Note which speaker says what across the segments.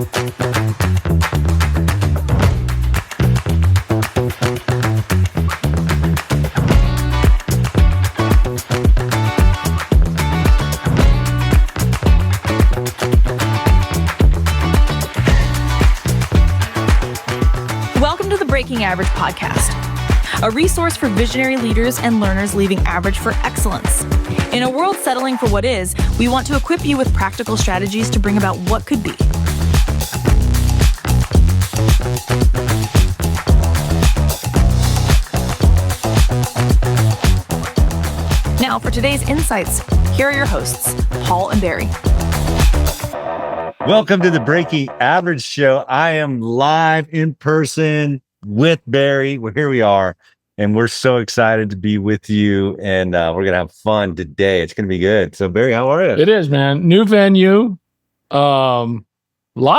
Speaker 1: Welcome to the Breaking Average podcast, a resource for visionary leaders and learners leaving average for excellence. In a world settling for what is, we want to equip you with practical strategies to bring about what could be. Now, for today's insights, here are your hosts, Paul and Barry.
Speaker 2: Welcome to the Breaking Average Show. I am live in person with Barry. Well, here we are, and we're so excited to be with you, and we're going to have fun today. It's going to be good. So, Barry, how are you?
Speaker 3: It is, man. New venue. Lot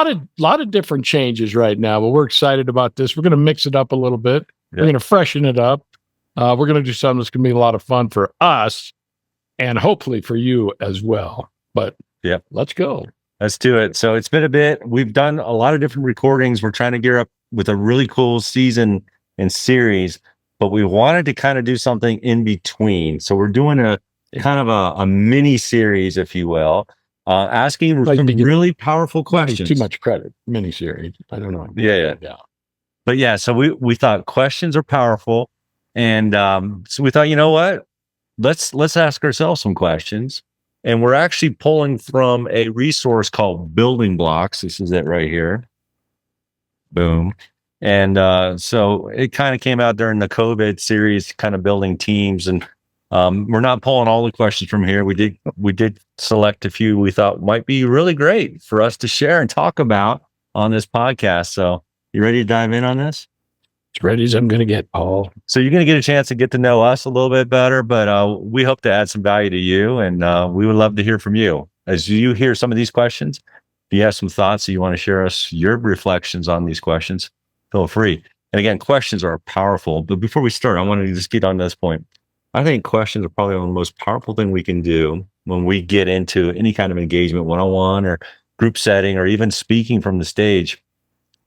Speaker 3: of different changes right now, but we're excited about this. We're going to mix it up a little bit. Yeah. We're going to freshen it up. We're going to do something that's going to be a lot of fun for us and hopefully for you as well. But yeah, let's go.
Speaker 2: Let's do it. So it's been a bit. We've done a lot of different recordings. We're trying to gear up with a really cool season and series, but we wanted to kind of do something in between. So we're doing a kind of a mini series, if you will, asking some really powerful questions.
Speaker 3: Too much credit. Mini series. I don't know.
Speaker 2: Yeah. But yeah, so we thought questions are powerful, and so we thought, you know what? Let's ask ourselves some questions. And we're actually pulling from a resource called Building Blocks. This is it right here. Boom. And so it kind of came out during the COVID series, kind of building teams. And we're not pulling all the questions from here. We did select a few we thought might be really great for us to share and talk about on this podcast. So you ready to dive in on this?
Speaker 3: As ready as I'm going to get, Paul.
Speaker 2: So you're going to get a chance to get to know us a little bit better, but we hope to add some value to you, and we would love to hear from you. As you hear some of these questions, if you have some thoughts that you want to share us, your reflections on these questions, feel free. And again, questions are powerful. But before we start, I wanted to just get on this point. I think questions are probably the most powerful thing we can do when we get into any kind of engagement, one-on-one or group setting, or even speaking from the stage.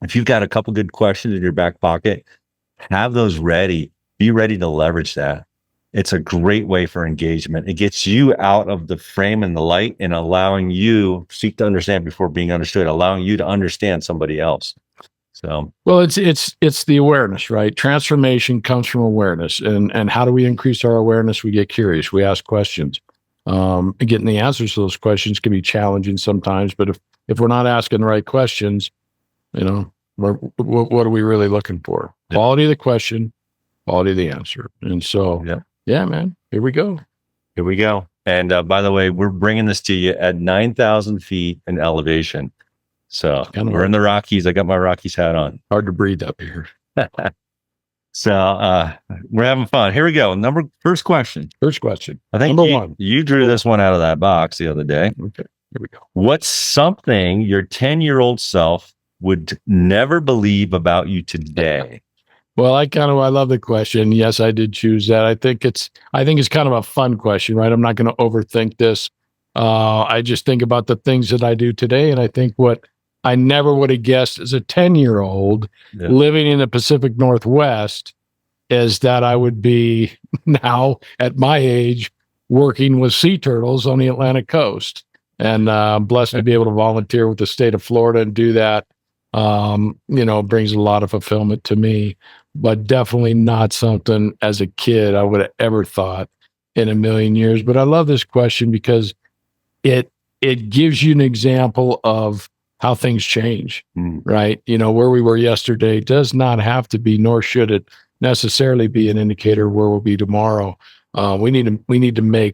Speaker 2: If you've got a couple good questions in your back pocket, have those ready. Be ready to leverage that. It's a great way for engagement. It gets you out of the frame and the light and allowing you seek to understand before being understood, allowing you to understand somebody else. So, well,
Speaker 3: it's the awareness, right? Transformation comes from awareness. And how do we increase our awareness? We get curious. We ask questions. Getting the answers to those questions can be challenging sometimes, but if we're not asking the right questions, what are we really looking for? Yeah. Quality of the question, quality of the answer. And so, yeah, man, here we go.
Speaker 2: And by the way, we're bringing this to you at 9,000 feet in elevation. So we're in the Rockies. I got my Rockies hat on.
Speaker 3: Hard to breathe up here.
Speaker 2: So we're having fun. Here we go. First question.
Speaker 3: I think number one.
Speaker 2: You drew this one out of that box the other day.
Speaker 3: Okay, here we go.
Speaker 2: What's something your 10-year-old self would never believe about you today?
Speaker 3: Well, I love the question. Yes, I did choose that. I think it's kind of a fun question, right? I'm not going to overthink this. I just think about the things that I do today, and I think what I never would have guessed as a 10-year-old living in the Pacific Northwest is that I would be now at my age working with sea turtles on the Atlantic coast. And I'm blessed to be able to volunteer with the state of Florida and do that. Brings a lot of fulfillment to me, but definitely not something as a kid I would have ever thought in a million years. But I love this question because it gives you an example of how things change, right? Where we were yesterday does not have to be, nor should it necessarily be, an indicator of where we'll be tomorrow. We need to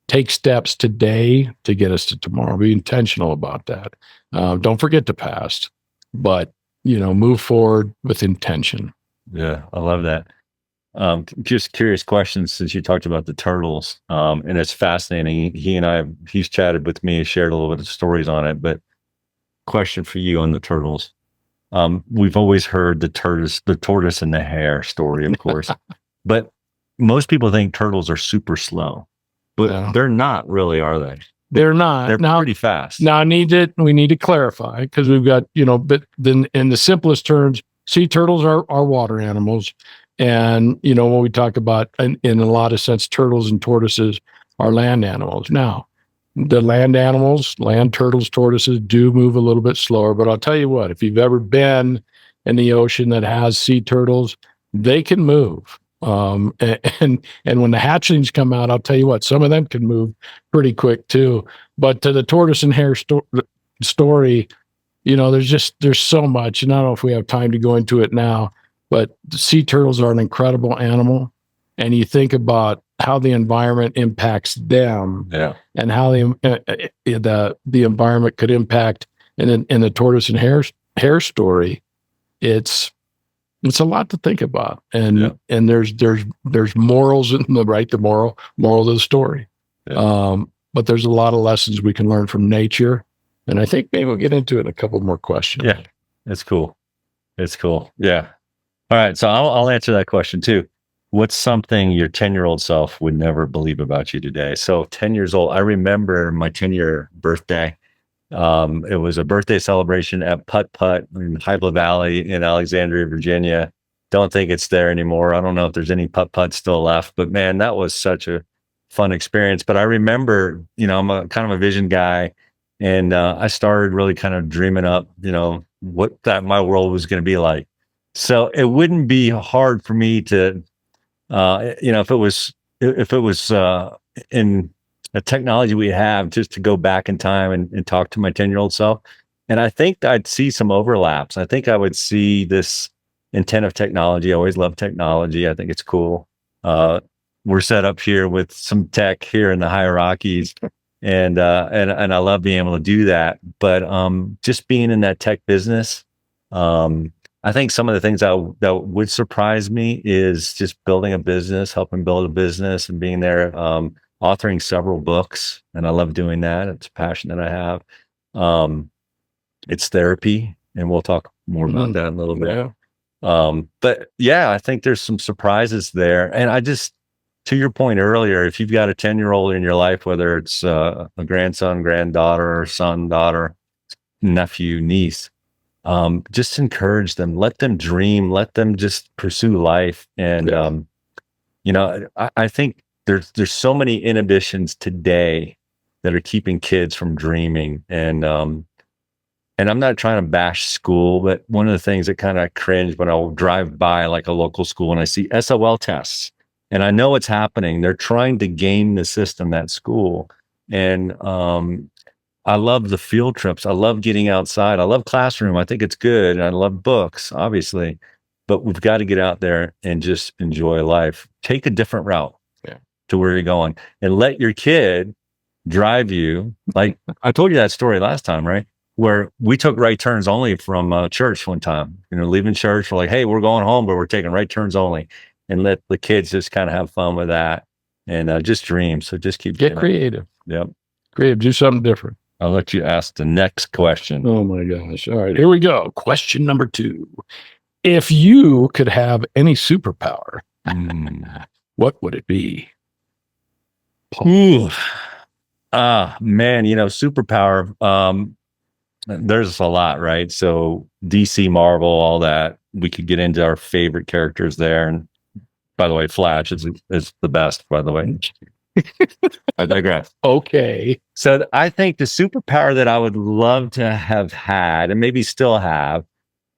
Speaker 3: take steps today to get us to tomorrow. Be intentional about that. Don't forget the past, but move forward with intention.
Speaker 2: Yeah, I love that. Just curious questions since you talked about the turtles, and it's fascinating. He's chatted with me, shared a little bit of stories on it. But question for you on the turtles. We've always heard the tortoise and the hare story, of course, but most people think turtles are super slow, but they're not really, are they?
Speaker 3: They're not.
Speaker 2: They're
Speaker 3: Now,
Speaker 2: pretty fast.
Speaker 3: now we need to clarify, because we've got, but then in the simplest terms, sea turtles are water animals. And, when we talk about, in a lot of sense, turtles and tortoises are land animals. Now, the land turtles, tortoises do move a little bit slower. But I'll tell you what, if you've ever been in the ocean that has sea turtles, they can move. And when the hatchlings come out, I'll tell you what, some of them can move pretty quick too. But to the tortoise and hare story, there's so much, and I don't know if we have time to go into it now, but the sea turtles are an incredible animal. And you think about how the environment impacts them, and how the environment could impact in the tortoise and hare story. It's a lot to think about, and there's morals in the moral of the story. But there's a lot of lessons we can learn from nature, and I think maybe we'll get into it in a couple more questions.
Speaker 2: Yeah, it's cool. Yeah. All right, so I'll answer that question too. What's something your 10-year-old self would never believe about you today? So 10 years old, I remember my 10-year birthday. It was a birthday celebration at Putt Putt in Hybla Valley in Alexandria, Virginia. Don't think it's there anymore. I don't know if there's any Putt Putt still left, but man, that was such a fun experience. But I remember, I'm a kind of a vision guy, and I started really kind of dreaming up, what my world was going to be like. So it wouldn't be hard for me to, if it was in a technology we have, just to go back in time and talk to my 10-year-old self. And I think I'd see some overlaps. I think I would see this intent of technology. I always love technology. I think it's cool. We're set up here with some tech here in the high Rockies, and I love being able to do that. But just being in that tech business, I think some of the things that would surprise me is just building a business, helping build a business, and being there, authoring several books. And I love doing that. It's a passion that I have. It's therapy, and we'll talk more about that in a little bit. But yeah, I think there's some surprises there. And to your point earlier, if you've got a 10-year-old in your life, whether it's a grandson, granddaughter, or son, daughter, nephew, niece, just encourage them, let them dream, let them just pursue life. And, I think there's so many inhibitions today that are keeping kids from dreaming. And I'm not trying to bash school, but one of the things that kind of cringe when I'll drive by like a local school and I see SOL tests, and I know it's happening. They're trying to game the system at school. And, I love the field trips. I love getting outside. I love classroom. I think it's good. And I love books, obviously, but we've got to get out there and just enjoy life. Take a different route to where you're going, and let your kid drive you. Like I told you that story last time, right? Where we took right turns only from church one time, leaving church. We're like, hey, we're going home, but we're taking right turns only, and let the kids just kind of have fun with that, and just dream. So just get
Speaker 3: creative.
Speaker 2: Yep.
Speaker 3: Creative. Do something different.
Speaker 2: I'll let you ask the next question.
Speaker 3: Oh my gosh. All right, here we go. Question number 2. If you could have any superpower, what would it be?
Speaker 2: Man, superpower. There's a lot, right? So DC, Marvel, all that. We could get into our favorite characters there. And by the way, Flash is the best, by the way. I digress.
Speaker 3: Okay.
Speaker 2: So I think the superpower that I would love to have had, and maybe still have,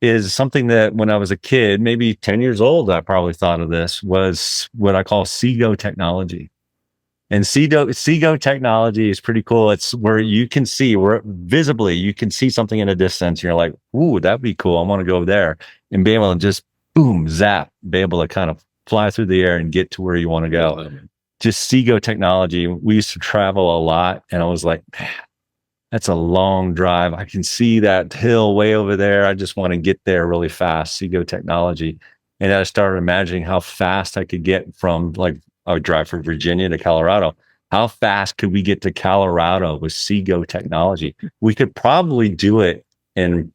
Speaker 2: is something that when I was a kid, maybe 10 years old, I probably thought of this, was what I call SEGO technology. And SEGO technology is pretty cool. It's where you can see, visibly, you can see something in a distance. And you're like, ooh, that'd be cool. I want to go there, and be able to just boom, zap, be able to kind of fly through the air and get to where you want to go. Just SEGO technology. We used to travel a lot, and I was like, man, that's a long drive. I can see that hill way over there. I just want to get there really fast. SEGO technology. And I started imagining how fast I could get from, like, I would drive from Virginia to Colorado. How fast could we get to Colorado with SEGO technology? We could probably do it in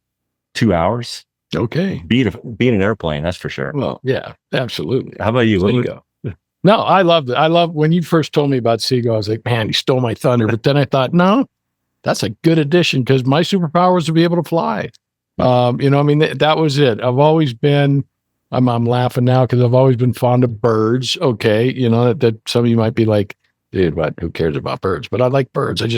Speaker 2: 2 hours.
Speaker 3: Okay.
Speaker 2: Beat an airplane, that's for sure.
Speaker 3: Well, yeah, absolutely.
Speaker 2: How about you?
Speaker 3: No, I loved it. I love when you first told me about Seagull. I was like, man, you stole my thunder. But then I thought, no, that's a good addition because my superpower is to be able to fly. I mean, that was it. I've always been. I'm laughing now because I've always been fond of birds. Okay, that some of you might be like, dude, what? Who cares about birds? But I like birds. I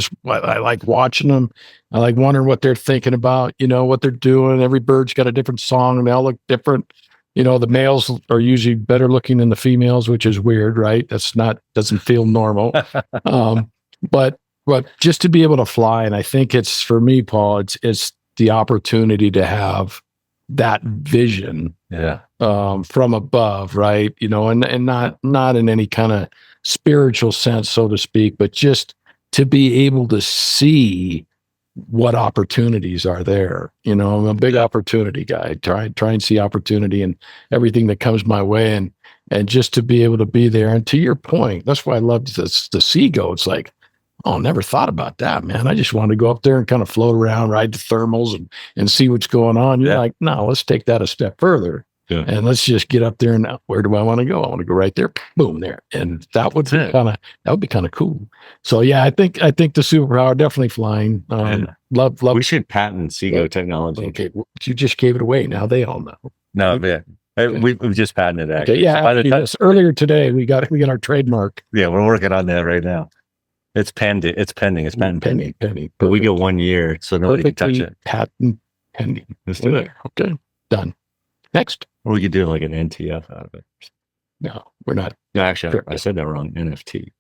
Speaker 3: like watching them. I like wondering what they're thinking about. What they're doing. Every bird's got a different song, and they all look different. The males are usually better looking than the females, which is weird, right? Doesn't feel normal. But just to be able to fly, and I think it's for me, Paul, it's the opportunity to have that vision, from above, right? And not in any kind of spiritual sense, so to speak, but just to be able to see what opportunities are there. I'm a big opportunity guy. Try and see opportunity in everything that comes my way, and just to be able to be there. And to your point, that's why I love the Seagull. It's like, oh, never thought about that, man. I just wanted to go up there and kind of float around, ride the thermals and see what's going on. You're like, no, let's take that a step further. Yeah. And let's just get up there and where do I want to go? I want to go right there, boom, there. And that would be kind of cool. So yeah, I think the superpower, definitely flying. Love.
Speaker 2: We should patent Seagull technology.
Speaker 3: Okay, well, you just gave it away. Now they all know.
Speaker 2: No, yeah. Okay. We've just patented it. Actually.
Speaker 3: Okay, yeah. Earlier today, we got our trademark.
Speaker 2: Yeah, we're working on that right now. It's pending. It's pending. It's pending. But we get 1 year, so nobody can touch it.
Speaker 3: Patent pending.
Speaker 2: Let's do it.
Speaker 3: Okay, done. Next.
Speaker 2: Or we could do like an NTF out of it.
Speaker 3: No, we're not.
Speaker 2: No, actually, I said that wrong. NFT.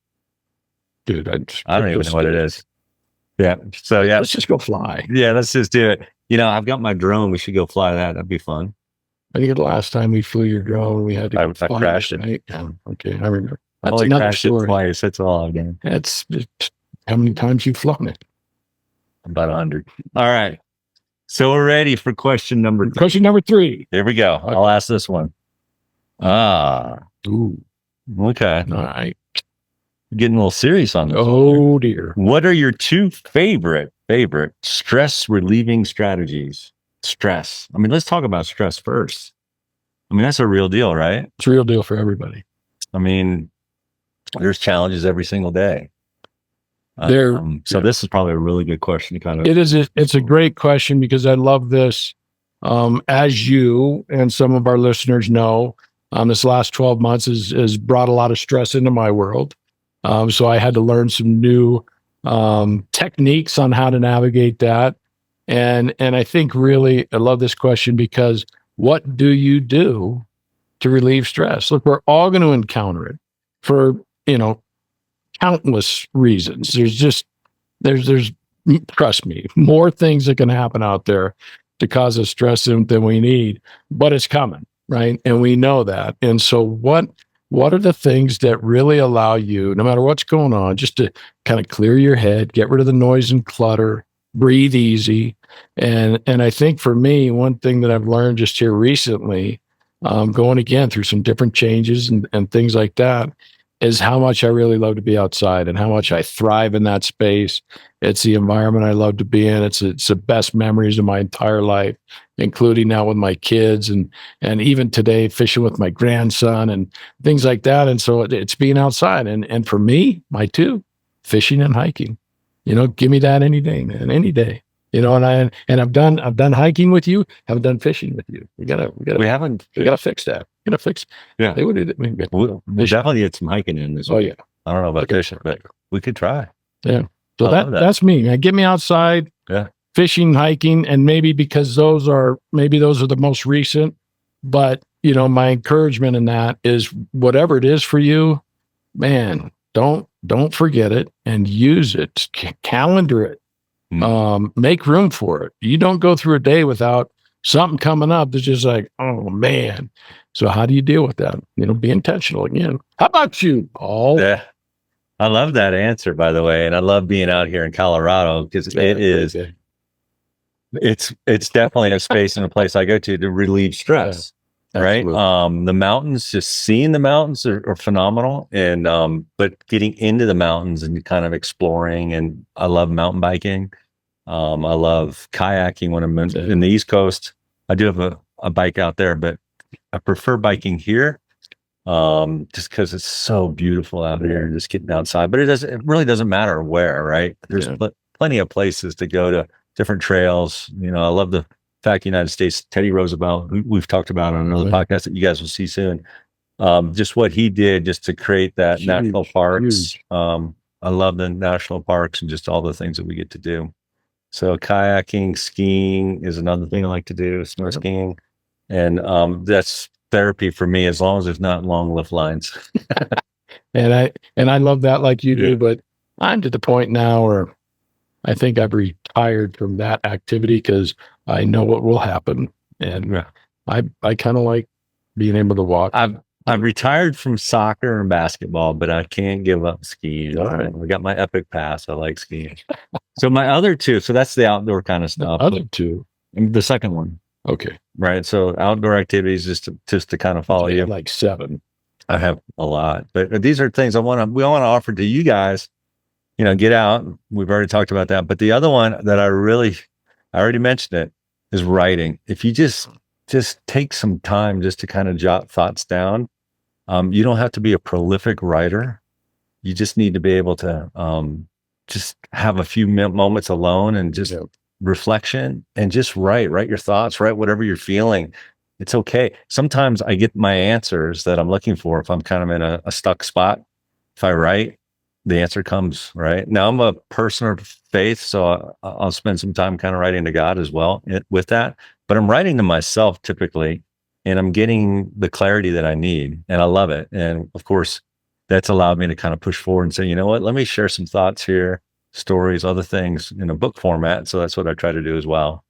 Speaker 3: Dude,
Speaker 2: I don't even know what it is. Yeah. So yeah.
Speaker 3: Let's just go fly.
Speaker 2: Yeah, let's just do it. I've got my drone. We should go fly that. That'd be fun.
Speaker 3: I think the last time we flew your drone, we had to
Speaker 2: I crashed it.
Speaker 3: Right? Okay, I remember.
Speaker 2: I only crashed it twice. That's all I've done.
Speaker 3: That's how many times you've flown it?
Speaker 2: About 100. All right. So we're ready for question number 3.
Speaker 3: Question number 3.
Speaker 2: Here we go. Okay. I'll ask this one.
Speaker 3: Ooh.
Speaker 2: Okay.
Speaker 3: All right.
Speaker 2: Getting a little serious on this.
Speaker 3: Oh dear.
Speaker 2: What are your 2 favorite stress relieving strategies? Stress. I mean, let's talk about stress first. I mean, that's a real deal, right?
Speaker 3: It's a real deal for everybody.
Speaker 2: I mean, there's challenges every single day. So this is probably a really good question to kind of.
Speaker 3: It is. It's a great question because I love this. As you and some of our listeners know, this last 12 months has brought a lot of stress into my world. So I had to learn some new techniques on how to navigate that. And I think really I love this question because what do you do to relieve stress? Look, we're all going to encounter it for, countless reasons. There's trust me, more things that can happen out there to cause us stress than we need, but it's coming, right? And we know that. And so what are the things that really allow you, no matter what's going on, just to kind of clear your head, get rid of the noise and clutter, breathe easy. And I think for me, one thing that I've learned just here recently, going again through some different changes and things like that, is how much I really love to be outside and how much I thrive in that space. It's the environment I love to be in. It's the best memories of my entire life, including now with my kids and even today fishing with my grandson and things like that. And so it's being outside. And for me, my 2, fishing and hiking. Give me that any day, man, any day. And I've done hiking with you, haven't done fishing with you. We gotta fix that.
Speaker 2: Yeah.
Speaker 3: They would
Speaker 2: we'll definitely get some hiking in this.
Speaker 3: Oh yeah.
Speaker 2: I don't know about fishing, but we could try.
Speaker 3: Yeah. So that's me, man. Get me outside.
Speaker 2: Yeah.
Speaker 3: Fishing, hiking, and maybe because those are the most recent, but my encouragement in that is whatever it is for you, man, don't forget it and use it. Calendar it. Make room for it. You don't go through a day without something coming up that's just like, oh man. So how do you deal with that? Be intentional again. How about you, Paul?
Speaker 2: Yeah. I love that answer, by the way. And I love being out here in Colorado because it's definitely a space and a place I go to relieve stress. Yeah, right. The mountains, just seeing the mountains are phenomenal. And, but getting into the mountains and kind of exploring, and I love mountain biking. I love kayaking when I'm in the East Coast. I do have a bike out there, but I prefer biking here. just because it's so beautiful out here, just getting outside. But it really doesn't matter where, right? There's plenty of places to go to, different trails. I love the fact United States, Teddy Roosevelt, we've talked about on another podcast that you guys will see soon. Just what he did just to create that national parks. I love the national parks and just all the things that we get to do. So kayaking, skiing is another thing I like to do, snow skiing. And that's therapy for me, as long as there's not long lift lines.
Speaker 3: and I love that like you do, but I'm to the point now where I think I've retired from that activity because I know what will happen. And I kind of like being able to walk.
Speaker 2: I've retired from soccer and basketball, but I can't give up skiing. I got my Epic Pass. I like skiing. So my other two, so that's the outdoor kind of stuff.
Speaker 3: The other two.
Speaker 2: The second one.
Speaker 3: Okay.
Speaker 2: Right. So outdoor activities, just to kind of follow you.
Speaker 3: Like 7.
Speaker 2: I have a lot, but these are things we want to offer to you guys. Get out. We've already talked about that. But the other one that I already mentioned it, is writing. If you just take some time just to kind of jot thoughts down. You don't have to be a prolific writer. You just need to be able to just have a few moments alone and just reflection and just write your thoughts, write whatever you're feeling. It's okay. Sometimes I get my answers that I'm looking for if I'm kind of in a stuck spot. If I write, the answer comes, right? Now I'm a person of faith, so I'll spend some time kind of writing to God as well with that. But I'm writing to myself typically, and I'm getting the clarity that I need, and I love it. And of course, that's allowed me to kind of push forward and say, you know what, let me share some thoughts here, stories, other things in a book format. So that's what I try to do as well.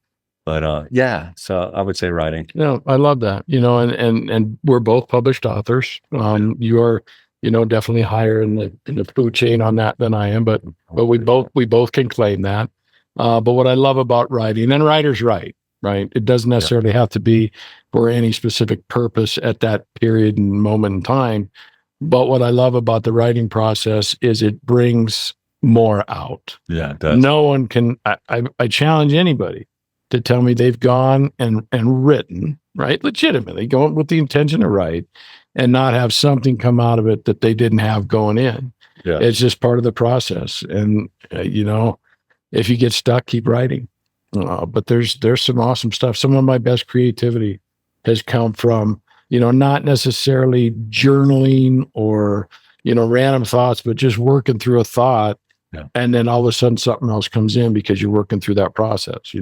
Speaker 2: But so I would say writing.
Speaker 3: I love that. And we're both published authors. You are, definitely higher in the food chain on that than I am, but we both can claim that. But what I love about writing, and writers write, right? It doesn't necessarily have to be for any specific purpose at that period and moment in time. But what I love about the writing process is it brings more out.
Speaker 2: Yeah, it does.
Speaker 3: No one can, I challenge anybody to tell me they've gone and written, right? Legitimately, going with the intention to write and not have something come out of it that they didn't have going in. Yeah. It's just part of the process. And, if you get stuck, keep writing. But there's some awesome stuff. Some of my best creativity has come from, not necessarily journaling or, random thoughts, but just working through a thought. Yeah. And then all of a sudden something else comes in because you're working through that process.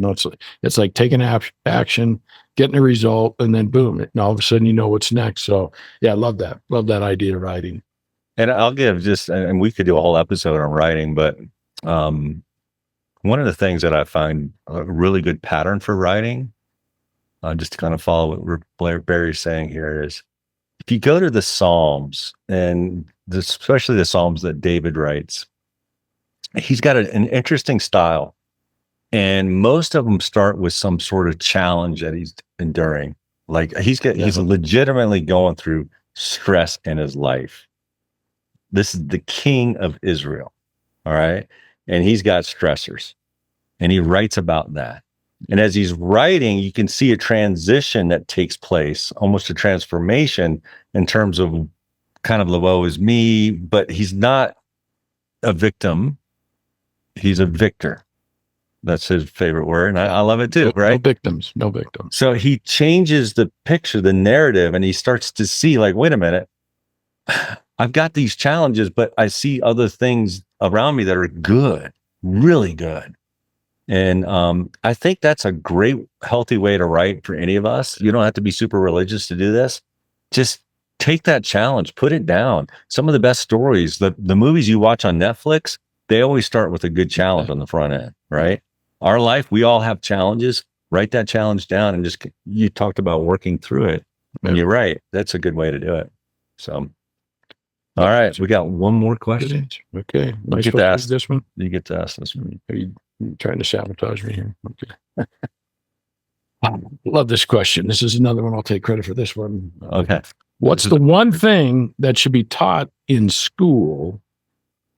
Speaker 3: It's like taking action, getting a result, and then boom, and all of a sudden you know what's next. So yeah, I love that. Love that idea of writing.
Speaker 2: And I'll give and we could do a whole episode on writing, but one of the things that I find a really good pattern for writing, just to kind of follow what Barry's saying here, is if you go to the Psalms, and especially the Psalms that David writes, he's got an interesting style. And most of them start with some sort of challenge that he's enduring. Like he's legitimately going through stress in his life. This is the king of Israel. All right. And he's got stressors, and he writes about that. And as he's writing, you can see a transition that takes place, almost a transformation in terms of kind of the woe is me, but he's not a victim. He's a victor. That's his favorite word. And I love it too, right?
Speaker 3: No victims.
Speaker 2: So he changes the picture, the narrative, and he starts to see like, wait a minute, I've got these challenges, but I see other things around me that are good, really good. And I think that's a great, healthy way to write for any of us. You don't have to be super religious to do this. Just take that challenge, put it down. Some of the best stories, the movies you watch on Netflix, they always start with a good challenge on the front end, right? Our life, we all have challenges. Write that challenge down and you talked about working through it. And you're right. That's a good way to do it. So, all right. We got one more question.
Speaker 3: Okay.
Speaker 2: You get to ask
Speaker 3: this one.
Speaker 2: You get to ask this one.
Speaker 3: Are you trying to sabotage me here? Okay. Love this question. This is another one. I'll take credit for this one.
Speaker 2: Okay.
Speaker 3: What's the one thing that should be taught in school,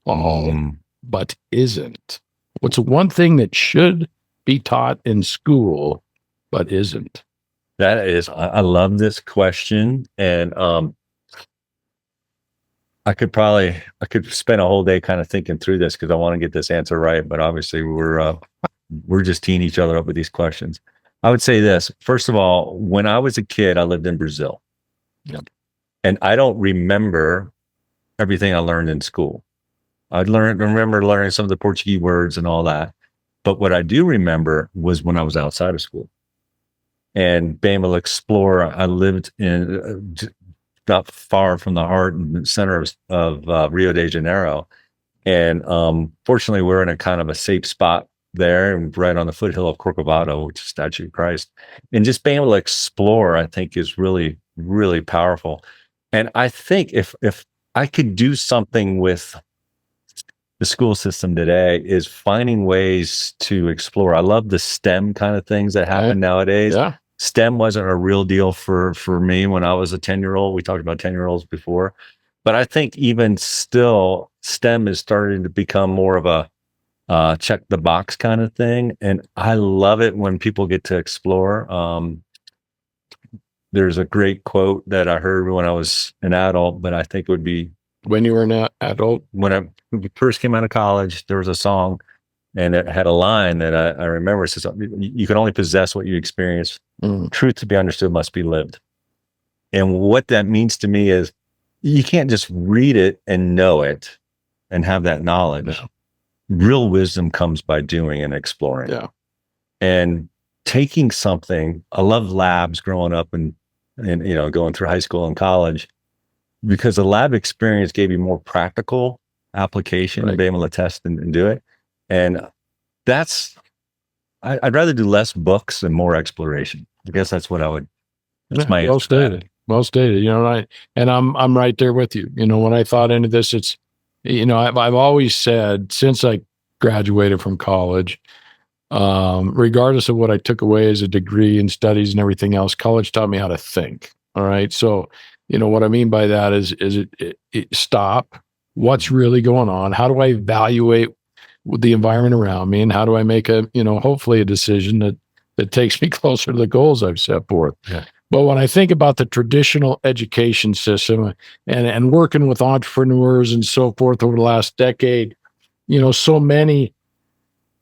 Speaker 3: but isn't? What's the one thing that should be taught in school, but isn't?
Speaker 2: That is, I love this question. And I could spend a whole day kind of thinking through this because I want to get this answer right. But obviously, we're just teeing each other up with these questions. I would say this. First of all, when I was a kid, I lived in Brazil.
Speaker 3: Yep.
Speaker 2: And I don't remember everything I learned in school. Remember learning some of the Portuguese words and all that. But what I do remember was when I was outside of school and being able to explore. I lived in not far from the heart and center of Rio de Janeiro. And fortunately, we're in a kind of a safe spot there, and right on the foothill of Corcovado, which is Statue of Christ. And just being able to explore, I think, is really, really powerful. And I think if I could do something with the school system today, is finding ways to explore. I love the STEM kind of things that happen nowadays.
Speaker 3: Yeah.
Speaker 2: STEM wasn't a real deal for me when I was a 10-year-old. We talked about 10-year-olds before. But I think even still, STEM is starting to become more of a check the box kind of thing. And I love it when people get to explore. There's a great quote that I heard when I was an adult, but I think it would be
Speaker 3: when you were an adult.
Speaker 2: When I first came out of college, there was a song and it had a line that I remember. It says, "You can only possess what you experience. Truth to be understood must be lived." And what that means to me is you can't just read it and know it and have that knowledge.
Speaker 3: No.
Speaker 2: Real wisdom comes by doing and exploring.
Speaker 3: Yeah.
Speaker 2: And taking something. I love labs growing up and going through high school and college, because the lab experience gave you more practical application to be able to test and do it. And I'd rather do less books and more exploration. I guess that's what I would. That's my
Speaker 3: well stated. Well stated. I'm right there with you. When I thought into this, it's, I've always said since I graduated from college, regardless of what I took away as a degree and studies and everything else, college taught me how to think. All right. So, what I mean by that is it stop. What's really going on? How do I evaluate the environment around me? And how do I make hopefully a decision that takes me closer to the goals I've set forth?
Speaker 2: Yeah.
Speaker 3: But when I think about the traditional education system and working with entrepreneurs and so forth over the last decade, so many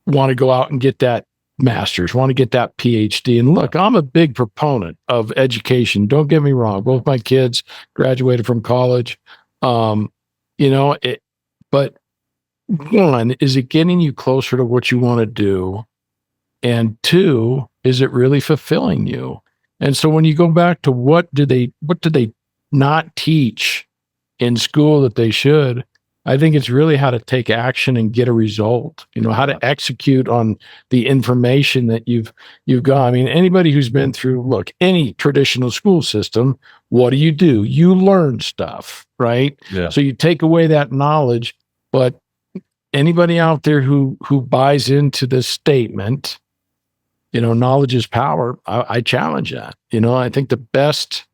Speaker 3: want to go out and get that master's, want to get that PhD. And look, I'm a big proponent of education. Don't get me wrong. Both my kids graduated from college. But one, is it getting you closer to what you want to do? And two, is it really fulfilling you? And so when you go back to what do they not teach in school that they should, I think it's really how to take action and get a result, how to execute on the information that you've got. I mean, anybody who's been through, any traditional school system, what do? You learn stuff, right?
Speaker 2: Yeah.
Speaker 3: So you take away that knowledge, but anybody out there who buys into this statement, knowledge is power, I challenge that. I think the best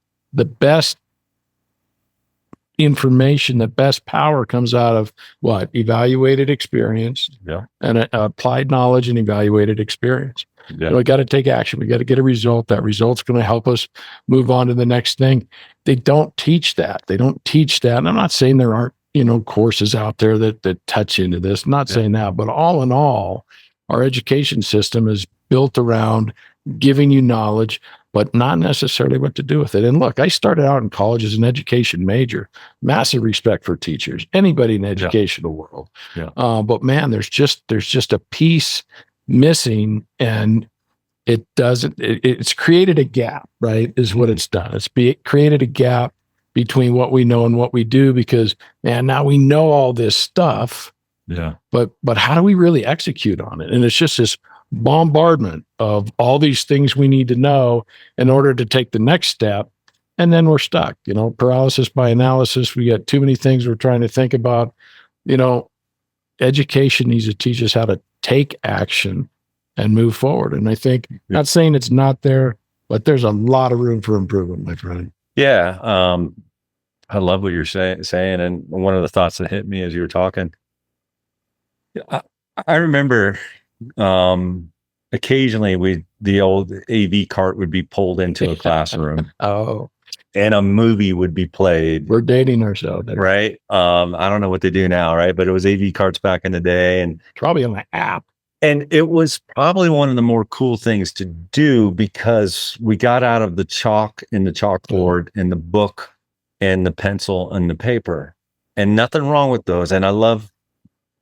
Speaker 3: information, the best power comes out of what? Evaluated experience.
Speaker 2: Yeah.
Speaker 3: And applied knowledge and evaluated experience.
Speaker 2: Yeah.
Speaker 3: We got to take action. We got to get a result. That result's going to help us move on to the next thing. They don't teach that. And I'm not saying there aren't, courses out there that touch into this. I'm not saying that, but all in all, our education system is built around giving you knowledge, but not necessarily what to do with it. And look, I started out in college as an education major, massive respect for teachers, anybody in the educational world.
Speaker 2: Yeah.
Speaker 3: But man, there's just a piece missing, and it's created a gap, right? Is what it's done. It's created a gap between what we know and what we do, because man, now we know all this stuff.
Speaker 2: Yeah.
Speaker 3: But how do we really execute on it? And it's just this bombardment of all these things we need to know in order to take the next step. And then we're stuck, paralysis by analysis. We got too many things we're trying to think about. Education needs to teach us how to take action and move forward. And I think, not saying it's not there, but there's a lot of room for improvement, my friend.
Speaker 2: Yeah. I love what you're saying. And one of the thoughts that hit me as you were talking, I remember occasionally the old AV cart would be pulled into a classroom.
Speaker 3: Oh,
Speaker 2: and a movie would be played.
Speaker 3: We're dating ourselves.
Speaker 2: Right. I don't know what they do now, right? But it was AV carts back in the day, and
Speaker 3: Probably on the app.
Speaker 2: and it was probably one of the more cool things to do because we got out of the chalk and the chalkboard and the book and the pencil and the paper, and nothing wrong with those. And I love,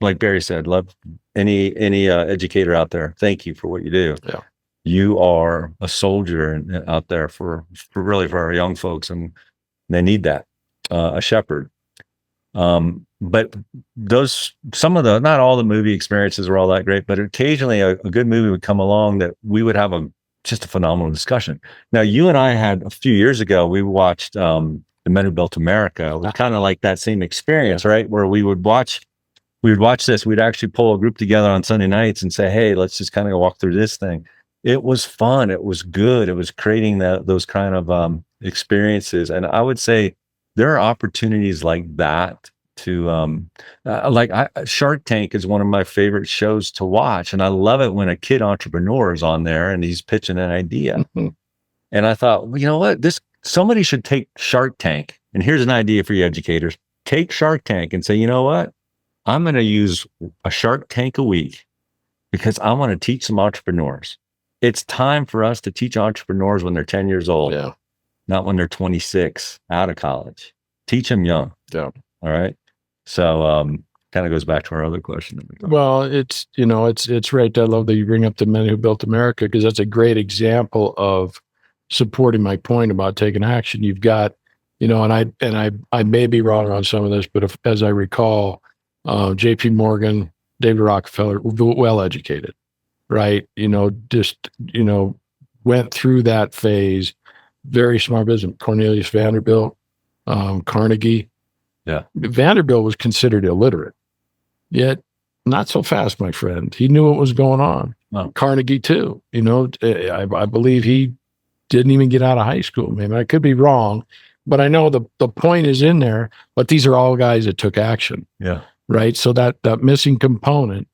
Speaker 2: like Barry said, love any educator out there. Thank you for what you do.
Speaker 3: Yeah.
Speaker 2: You are a soldier out there for really for our young folks, and they need that, a shepherd. But some of the, not all the movie experiences were all that great, but occasionally a good movie would come along that we would have just a phenomenal discussion. Now, you and I had a few years ago, we watched The Men Who Built America. It was kind of like that same experience, right? Where we would watch this. We'd actually pull a group together on Sunday nights and say, hey, let's just kind of walk through this thing. It was fun. It was good. It was creating those kind of experiences. And I would say there are opportunities like that to Shark Tank is one of my favorite shows to watch. And I love it when a kid entrepreneur is on there and he's pitching an idea. And I thought, well, you know what? Somebody should take Shark Tank. And here's an idea for you educators. Take Shark Tank and say, you know what? I'm going to use a Shark Tank a week because I want to teach some entrepreneurs. It's time for us to teach entrepreneurs when they're 10 years old, not when they're 26 out of college. Teach them young.
Speaker 3: Yeah.
Speaker 2: All right. So kind of goes back to our other question.
Speaker 3: Well, it's right. I love that you bring up The Men Who Built America, because that's a great example of supporting my point about taking action. You've got, and I may be wrong on some of this, but as I recall, J.P. Morgan, David Rockefeller, well educated, right? Went through that phase. Very smart business. Cornelius Vanderbilt, Carnegie.
Speaker 2: Yeah.
Speaker 3: Vanderbilt was considered illiterate, yet not so fast, my friend. He knew what was going on.
Speaker 2: Wow.
Speaker 3: Carnegie too. I believe he didn't even get out of high school. Maybe I could be wrong, but I know the point is in there. But these are all guys that took action.
Speaker 2: Yeah.
Speaker 3: Right. So that missing component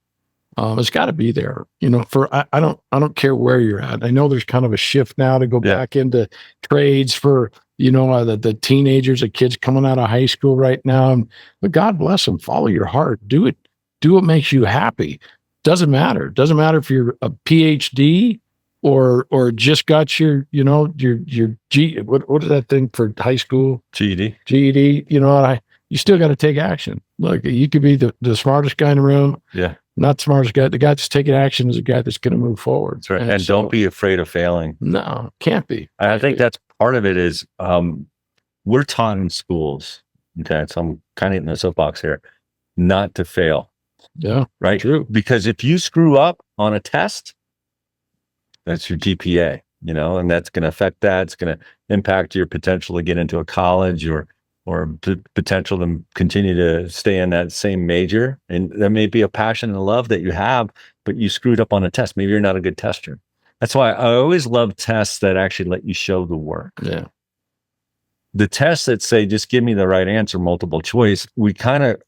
Speaker 3: has got to be there. I don't care where you're at. I know there's kind of a shift now to go back into trades for the teenagers, the kids coming out of high school right now. But God bless them. Follow your heart. Do it. Do what makes you happy. Doesn't matter. Doesn't matter if you're a PhD or just got your G. What is that thing for high school?
Speaker 2: GED.
Speaker 3: GED. You still got to take action. Look, you could be the smartest guy in the room.
Speaker 2: Yeah.
Speaker 3: Not the smartest guy. The guy that's taking action is the guy that's going to move forward.
Speaker 2: That's right. And don't be afraid of failing.
Speaker 3: No, can't be.
Speaker 2: I think that's part of it is we're taught in schools. Okay. So I'm kind of in the soapbox here, not to fail.
Speaker 3: Yeah.
Speaker 2: Right. True. Because if you screw up on a test, that's your GPA, and that's going to affect that. It's going to impact your potential to get into a college or potential to continue to stay in that same major. And there may be a passion and a love that you have, but you screwed up on a test. Maybe you're not a good tester. That's why I always love tests that actually let you show the work.
Speaker 3: Yeah.
Speaker 2: The tests that say, just give me the right answer, multiple choice, we're kind of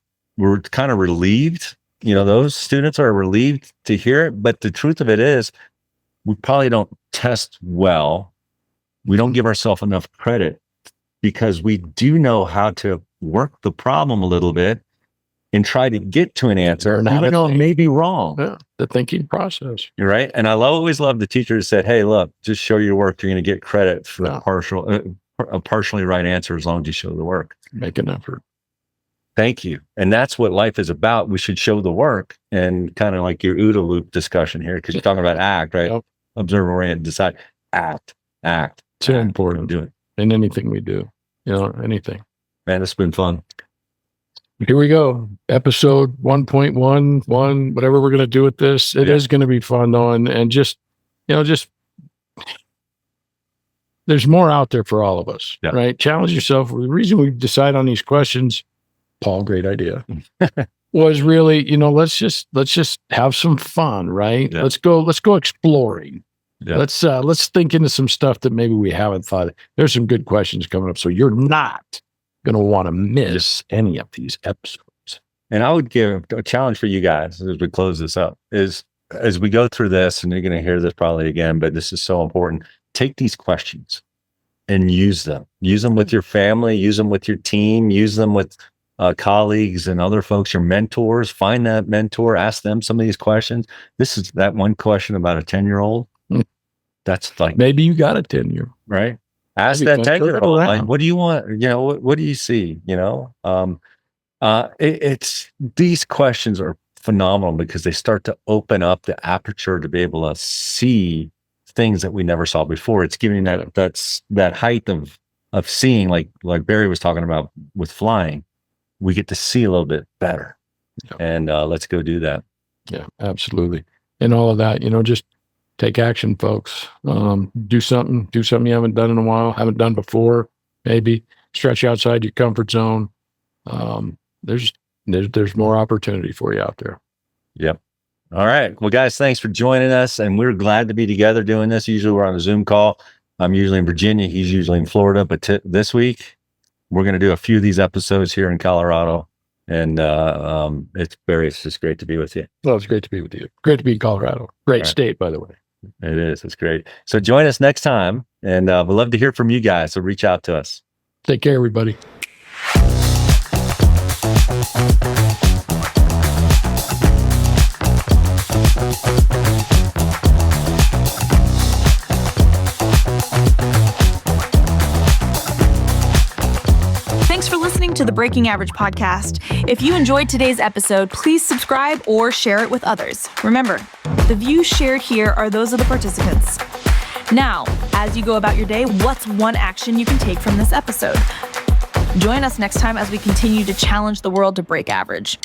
Speaker 2: relieved. Those students are relieved to hear it. But the truth of it is, we probably don't test well. We don't give ourselves enough credit, because we do know how to work the problem a little bit and try to get to an answer, even though it may be wrong.
Speaker 3: Yeah, the thinking process.
Speaker 2: You're right. And I always love the teacher who said, hey, look, just show your work. You're going to get credit for a partially right answer as long as you show the work.
Speaker 3: Make an effort.
Speaker 2: Thank you. And that's what life is about. We should show the work, and kind of like your OODA loop discussion here, because you're talking about act, right? Yep. Observe, orient, decide, act.
Speaker 3: So important.
Speaker 2: Do it.
Speaker 3: In anything we do. Anything.
Speaker 2: Man, it's been fun.
Speaker 3: Here we go. Episode 1.11, whatever we're going to do with this. It is going to be fun though. And just there's more out there for all of us, right? Challenge yourself. The reason we decide on these questions, Paul, great idea, was really, let's just have some fun, right? Yeah. Let's go exploring. Yeah. Let's think into some stuff that maybe we haven't thought. There's some good questions coming up, so you're not going to want to miss any of these episodes.
Speaker 2: And I would give a challenge for you guys as we close this up is, as we go through this, and you're going to hear this probably again, but this is so important. Take these questions and use them. Use them with your family, use them with your team, use them with colleagues and other folks, your mentors. Find that mentor, ask them some of these questions. This is that one question about a 10-year-old. That's like,
Speaker 3: maybe you got a 10-year,
Speaker 2: right? Ask
Speaker 3: maybe
Speaker 2: that 10-year-old, like,
Speaker 3: around.
Speaker 2: what do you want? What do you see? It's these questions are phenomenal because they start to open up the aperture to be able to see things that we never saw before. It's giving that height of seeing, like Barry was talking about with flying. We get to see a little bit better, and let's go do that.
Speaker 3: Yeah, absolutely. And all of that, just take action, folks. Do something you haven't done in a while, haven't done before. Maybe stretch outside your comfort zone. There's more opportunity for you out there.
Speaker 2: Yep. All right. Well, guys, thanks for joining us. And we're glad to be together doing this. Usually we're on a Zoom call. I'm usually in Virginia. He's usually in Florida. But this week, we're going to do a few of these episodes here in Colorado. And it's just great to be with you.
Speaker 3: Well, it's great to be with you. Great to be in Colorado. Great state, by the way.
Speaker 2: It is. It's great. So join us next time. And we'd love to hear from you guys. So reach out to us.
Speaker 3: Take care, everybody.
Speaker 1: Thanks for listening to the Breaking Average podcast. If you enjoyed today's episode, please subscribe or share it with others. Remember, the views shared here are those of the participants. Now, as you go about your day, what's one action you can take from this episode? Join us next time as we continue to challenge the world to break average.